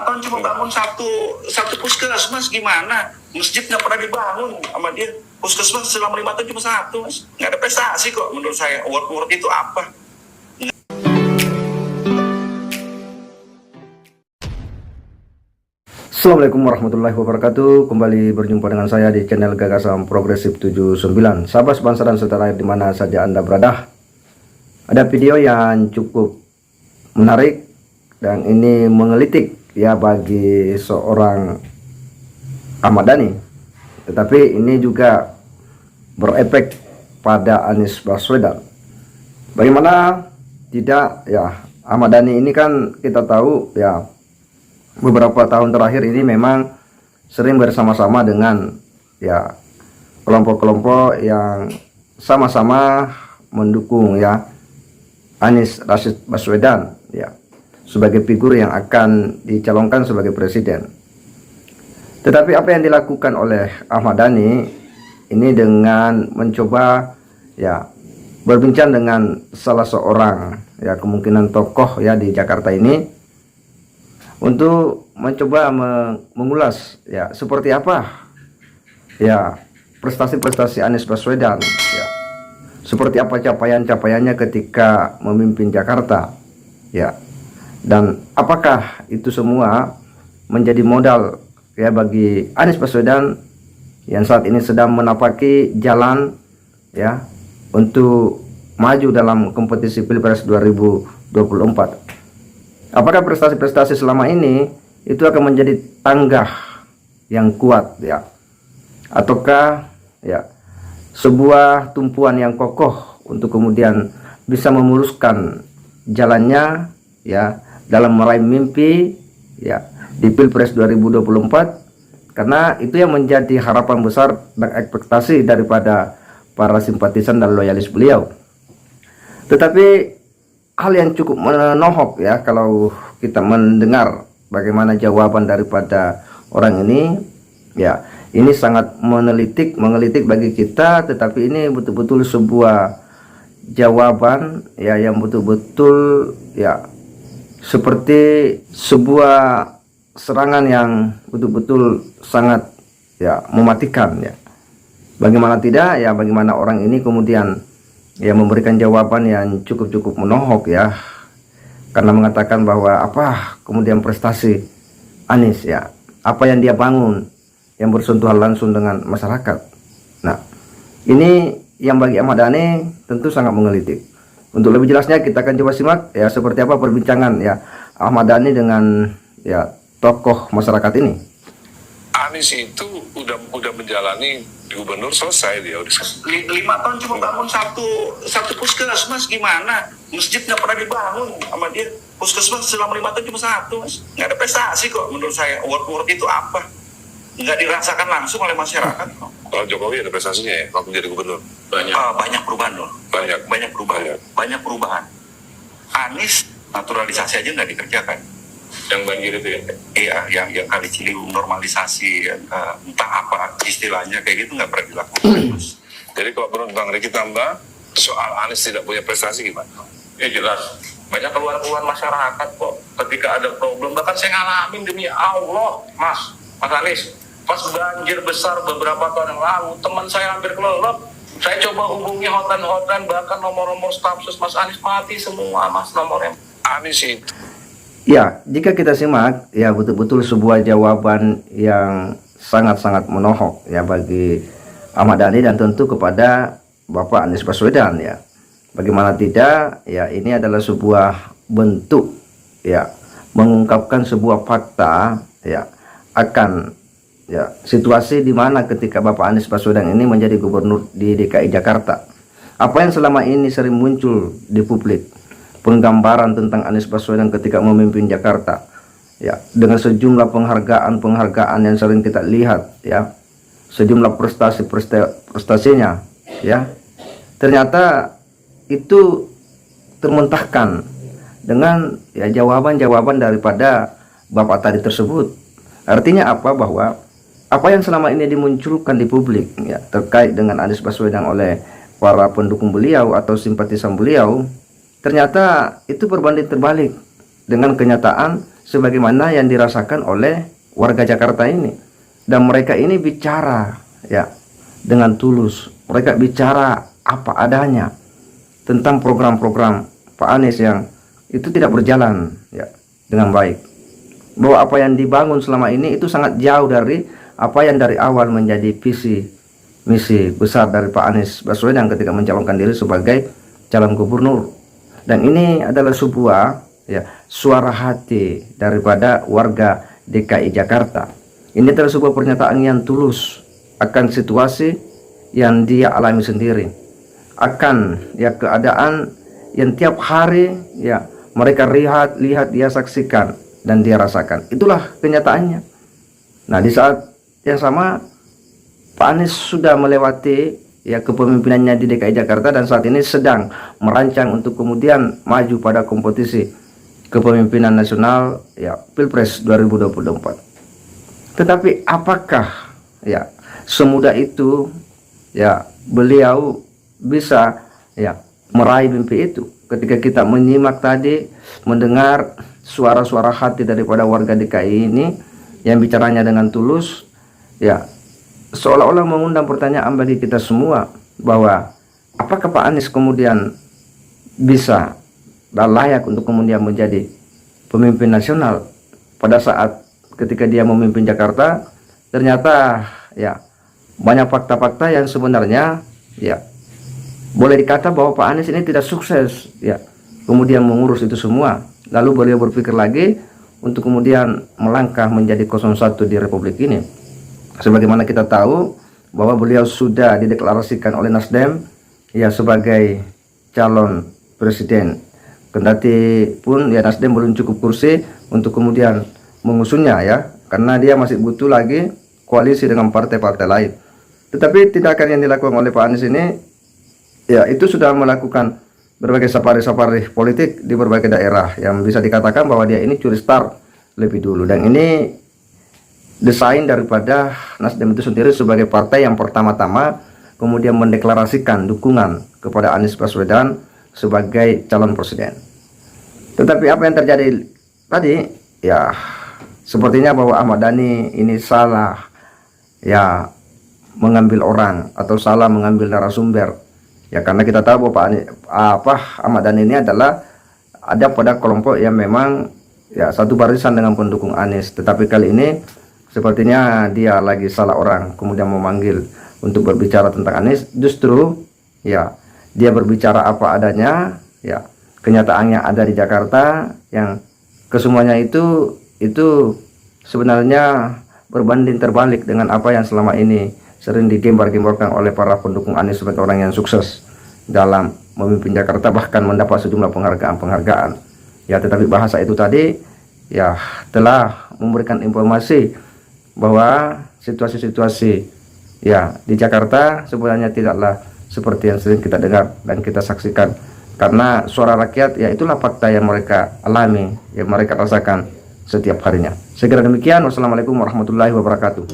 tahun cuma bangun satu puskesmas, gimana? Masjid nggak pernah dibangun sama dia. Puskesmas selama 5 tahun cuma satu, Mas. Nggak ada prestasi kok menurut saya. Award itu apa? Assalamualaikum warahmatullahi wabarakatuh. Kembali berjumpa dengan saya di channel Gagasan Progresif 79. Sahabat sebangsa dan setanah air dimana saja Anda berada, ada video yang cukup menarik dan ini menggelitik ya bagi seorang Ahmad Dhani. Tetapi ini juga berefek pada Anies Baswedan. Bagaimana tidak ya, Ahmad Dhani ini kan kita tahu ya, beberapa tahun terakhir ini memang sering bersama-sama dengan ya kelompok-kelompok yang sama-sama mendukung ya Anies Rashid Baswedan ya sebagai figur yang akan dicalonkan sebagai presiden. Tetapi apa yang dilakukan oleh Ahmad Dhani ini dengan mencoba ya berbincang dengan salah seorang ya kemungkinan tokoh ya di Jakarta ini untuk mencoba mengulas ya seperti apa ya prestasi-prestasi Anies Baswedan ya, seperti apa capaian-capaiannya ketika memimpin Jakarta ya, dan apakah itu semua menjadi modal ya bagi Anies Baswedan yang saat ini sedang menapaki jalan ya untuk maju dalam kompetisi Pilpres 2024. Apakah prestasi-prestasi selama ini itu akan menjadi tangga yang kuat ya, ataukah ya sebuah tumpuan yang kokoh untuk kemudian bisa memuruskan jalannya ya dalam meraih mimpi ya di Pilpres 2024, karena itu yang menjadi harapan besar dan ekspektasi daripada para simpatisan dan loyalis beliau. Tetapi hal yang cukup menohok ya kalau kita mendengar bagaimana jawaban daripada orang ini ya, ini sangat menggelitik bagi kita, tetapi ini betul-betul sebuah jawaban ya yang betul-betul ya seperti sebuah serangan yang betul-betul sangat ya mematikan ya. Bagaimana tidak ya, bagaimana orang ini kemudian ya memberikan jawaban yang cukup menohok ya, karena mengatakan bahwa apa kemudian prestasi Anies ya, apa yang dia bangun yang bersentuhan langsung dengan masyarakat. Nah ini yang bagi Ahmad Dhani tentu sangat menggelitik. Untuk lebih jelasnya kita akan coba simak ya seperti apa perbincangan ya Ahmad Dhani dengan ya tokoh masyarakat ini. Anies itu udah menjalani gubernur, selesai dia udah 5 tahun cuma bangun satu puskesmas, gimana? Masjid nggak pernah dibangun sama dia. Puskesmas selama 5 tahun cuma satu, Mas. Nggak ada prestasi kok menurut saya. Award itu apa? Nggak dirasakan langsung oleh masyarakat. Kalau Jokowi ada prestasinya ya waktu jadi gubernur. Banyak perubahan loh. Banyak perubahan. Anies naturalisasi aja nggak dikerjakan. Yang banjir itu ya? Iya, yang Kali Ciliwung normalisasi, entah apa istilahnya kayak gitu nggak pernah dilakukan. Jadi kalau menurut Bang Riki tambah soal Anies tidak punya prestasi gimana? Ya jelas, banyak keluhan-keluhan masyarakat kok ketika ada problem. Bahkan saya ngalamin demi Allah, Mas Anies, pas banjir besar beberapa tahun yang lalu, teman saya hampir kelelep. Saya coba hubungi hotline, bahkan nomor-nomor staf sus Mas Anies mati semua, Mas, nomornya. Anies itu Ya, jika kita simak ya betul-betul sebuah jawaban yang sangat-sangat menohok ya bagi Ahmad Dhani dan tentu kepada Bapak Anies Baswedan ya. Bagaimana tidak ya, ini adalah sebuah bentuk ya mengungkapkan sebuah fakta ya akan ya situasi di mana ketika Bapak Anies Baswedan ini menjadi gubernur di DKI Jakarta. Apa yang selama ini sering muncul di publik, penggambaran tentang Anies Baswedan ketika memimpin Jakarta ya, dengan sejumlah penghargaan yang sering kita lihat ya, sejumlah prestasinya ya, ternyata itu termentahkan dengan ya jawaban daripada Bapak tadi tersebut. Artinya apa? Bahwa apa yang selama ini dimunculkan di publik ya terkait dengan Anies Baswedan oleh para pendukung beliau atau simpatisan beliau, ternyata itu berbanding terbalik dengan kenyataan sebagaimana yang dirasakan oleh warga Jakarta ini. Dan mereka ini bicara ya dengan tulus. Mereka bicara apa adanya tentang program-program Pak Anies yang itu tidak berjalan ya dengan baik. Bahwa apa yang dibangun selama ini itu sangat jauh dari apa yang dari awal menjadi visi misi besar dari Pak Anies Baswedan ketika mencalonkan diri sebagai calon gubernur. Dan ini adalah sebuah ya suara hati daripada warga DKI Jakarta. Ini adalah sebuah pernyataan yang tulus akan situasi yang dia alami sendiri, akan ya keadaan yang tiap hari ya mereka lihat dia saksikan dan dia rasakan. Itulah kenyataannya. Nah, di saat yang sama Pak Anies sudah melewati ya kepemimpinannya di DKI Jakarta dan saat ini sedang merancang untuk kemudian maju pada kompetisi kepemimpinan nasional ya Pilpres 2024. Tetapi apakah ya semudah itu ya beliau bisa ya meraih mimpi itu? Ketika kita menyimak tadi, mendengar suara-suara hati daripada warga DKI ini yang bicaranya dengan tulus, ya seolah-olah mengundang pertanyaan bagi kita semua bahwa apakah Pak Anies kemudian bisa dan layak untuk kemudian menjadi pemimpin nasional pada saat ketika dia memimpin Jakarta. Ternyata ya banyak fakta-fakta yang sebenarnya ya boleh dikata bahwa Pak Anies ini tidak sukses ya kemudian mengurus itu semua. Lalu beliau berpikir lagi untuk kemudian melangkah menjadi 01 di Republik ini. Sebagaimana kita tahu bahwa beliau sudah dideklarasikan oleh Nasdem ya sebagai calon presiden. Kendati pun ya Nasdem belum cukup kursi untuk kemudian mengusungnya ya, karena dia masih butuh lagi koalisi dengan partai-partai lain. Tetapi tindakan yang dilakukan oleh Pak Anies ini ya itu sudah melakukan berbagai safari-safari politik di berbagai daerah yang bisa dikatakan bahwa dia ini curi start lebih dulu. Dan ini desain daripada Nasdem itu sendiri sebagai partai yang pertama-tama kemudian mendeklarasikan dukungan kepada Anies Baswedan sebagai calon presiden. Tetapi apa yang terjadi tadi ya sepertinya bahwa Ahmad Dhani ini salah ya mengambil orang atau salah mengambil narasumber ya, karena kita tahu bahwa Ahmad Dhani ini adalah ada pada kelompok yang memang ya satu barisan dengan pendukung Anies. Tetapi kali ini sepertinya dia lagi salah orang kemudian memanggil untuk berbicara tentang Anies. Justru ya dia berbicara apa adanya ya, kenyataan yang ada di Jakarta yang kesemuanya itu sebenarnya berbanding terbalik dengan apa yang selama ini sering digembar-gemborkan oleh para pendukung Anies sebagai orang yang sukses dalam memimpin Jakarta, bahkan mendapat sejumlah penghargaan. Ya, tetapi bahasa itu tadi ya telah memberikan informasi bahwa situasi-situasi ya di Jakarta sebenarnya tidaklah seperti yang sering kita dengar dan kita saksikan, karena suara rakyat ya itulah fakta yang mereka alami, yang mereka rasakan setiap harinya. Segera demikian, wassalamualaikum warahmatullahi wabarakatuh.